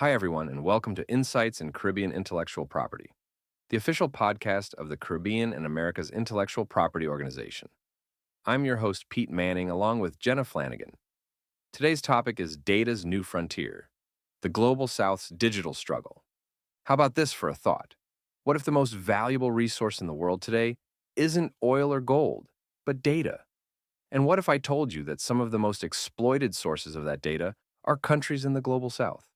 Hi, everyone, and welcome to Insights in Caribbean Intellectual Property, the official podcast of the Caribbean and America's Intellectual Property Organization. I'm your host, Pete Manning, along with Jenna Flanagan. Today's topic is Data's New Frontier, the Global South's digital struggle. How about this for a thought? What if the most valuable resource in the world today isn't oil or gold, but data? And what if I told you that some of the most exploited sources of that data are countries in the Global South?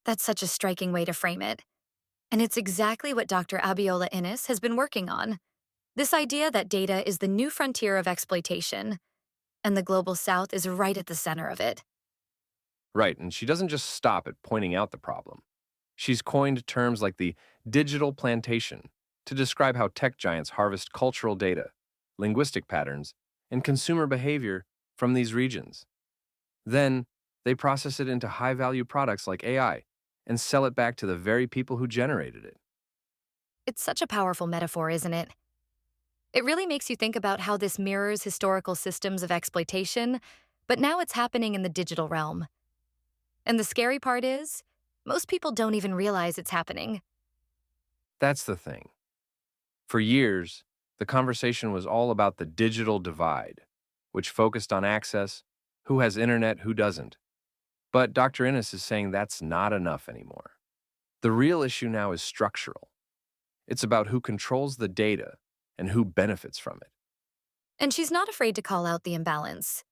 That's such a striking way to frame it. And it's exactly what Dr. Abiola Inniss has been working on. This idea that data is the new frontier of exploitation, and the Global South is right at the center of it. Right, and she doesn't just stop at pointing out the problem. She's coined terms like the digital plantation to describe how tech giants harvest cultural data, linguistic patterns, and consumer behavior from these regions. Then, they process it into high-value products like AI and sell it back to the very people who generated it. It's such a powerful metaphor, isn't it? It really makes you think about how this mirrors historical systems of exploitation, but now it's happening in the digital realm. And the scary part is, most people don't even realize it's happening. That's the thing. For years, the conversation was all about the digital divide, which focused on access, who has internet, who doesn't. But Dr. Innes is saying that's not enough anymore. The real issue now is structural. It's about who controls the data and who benefits from it. And she's not afraid to call out the imbalance.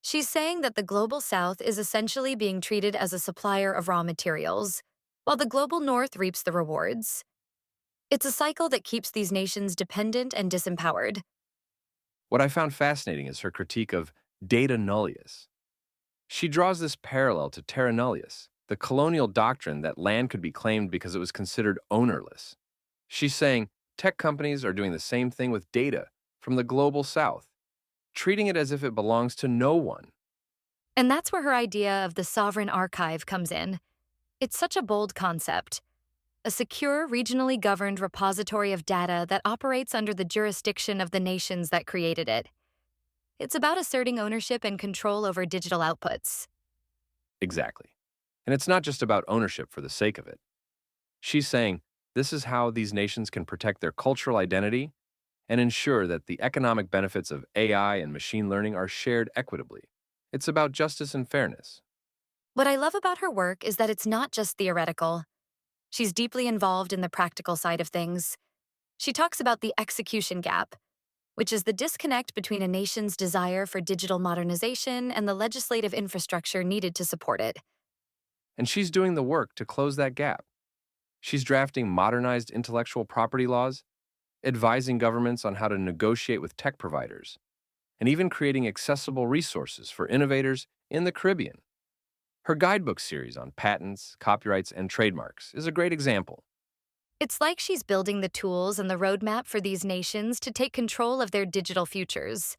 She's saying that the Global South is essentially being treated as a supplier of raw materials, while the Global North reaps the rewards. It's a cycle that keeps these nations dependent and disempowered. What I found fascinating is her critique of data nullius. She draws this parallel to terra nullius, the colonial doctrine that land could be claimed because it was considered ownerless. She's saying tech companies are doing the same thing with data from the Global South, treating it as if it belongs to no one. And that's where her idea of the sovereign archive comes in. It's such a bold concept. A secure, regionally governed repository of data that operates under the jurisdiction of the nations that created it. It's about asserting ownership and control over digital outputs. Exactly. And it's not just about ownership for the sake of it. She's saying this is how these nations can protect their cultural identity and ensure that the economic benefits of AI and machine learning are shared equitably. It's about justice and fairness. What I love about her work is that it's not just theoretical. She's deeply involved in the practical side of things. She talks about the execution gap, which is the disconnect between a nation's desire for digital modernization and the legislative infrastructure needed to support it. And she's doing the work to close that gap. She's drafting modernized intellectual property laws, advising governments on how to negotiate with tech providers, and even creating accessible resources for innovators in the Caribbean. Her guidebook series on patents, copyrights, and trademarks is a great example. It's like she's building the tools and the roadmap for these nations to take control of their digital futures.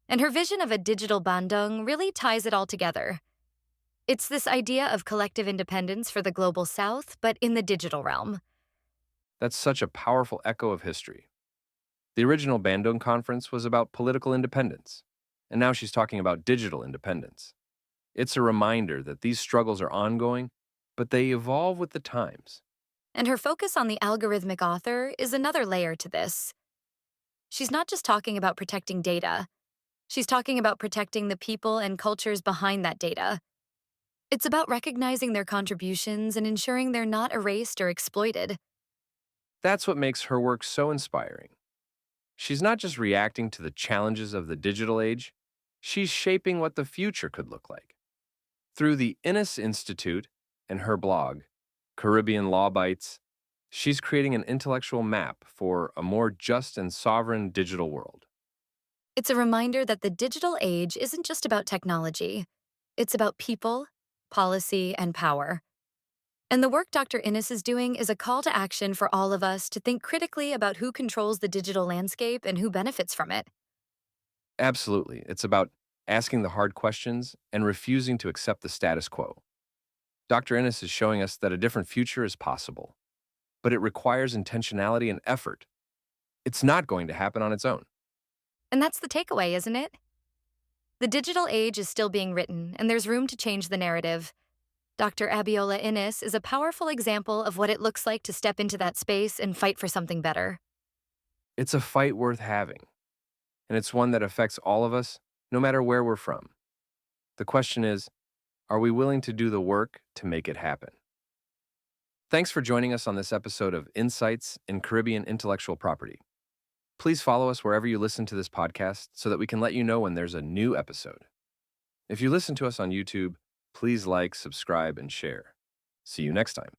And her vision of a digital Bandung really ties it all together. It's this idea of collective independence for the Global South, but in the digital realm. That's such a powerful echo of history. The original Bandung Conference was about political independence, and now she's talking about digital independence. It's a reminder that these struggles are ongoing, but they evolve with the times. And her focus on the algorithmic author is another layer to this. She's not just talking about protecting data. She's talking about protecting the people and cultures behind that data. It's about recognizing their contributions and ensuring they're not erased or exploited. That's what makes her work so inspiring. She's not just reacting to the challenges of the digital age, she's shaping what the future could look like. Through the Inniss Institute and her blog, Caribbean Law Bites, she's creating an intellectual map for a more just and sovereign digital world. It's a reminder that the digital age isn't just about technology. It's about people, policy, and power. And the work Dr. Inniss is doing is a call to action for all of us to think critically about who controls the digital landscape and who benefits from it. Absolutely. It's about asking the hard questions and refusing to accept the status quo. Dr. Innes is showing us that a different future is possible, but it requires intentionality and effort. It's not going to happen on its own. And that's the takeaway, isn't it? The digital age is still being written, and there's room to change the narrative. Dr. Abiola Inniss is a powerful example of what it looks like to step into that space and fight for something better. It's a fight worth having, and it's one that affects all of us, no matter where we're from. The question is, are we willing to do the work to make it happen? Thanks for joining us on this episode of Insights in Caribbean Intellectual Property. Please follow us wherever you listen to this podcast so that we can let you know when there's a new episode. If you listen to us on YouTube, please like, subscribe, and share. See you next time.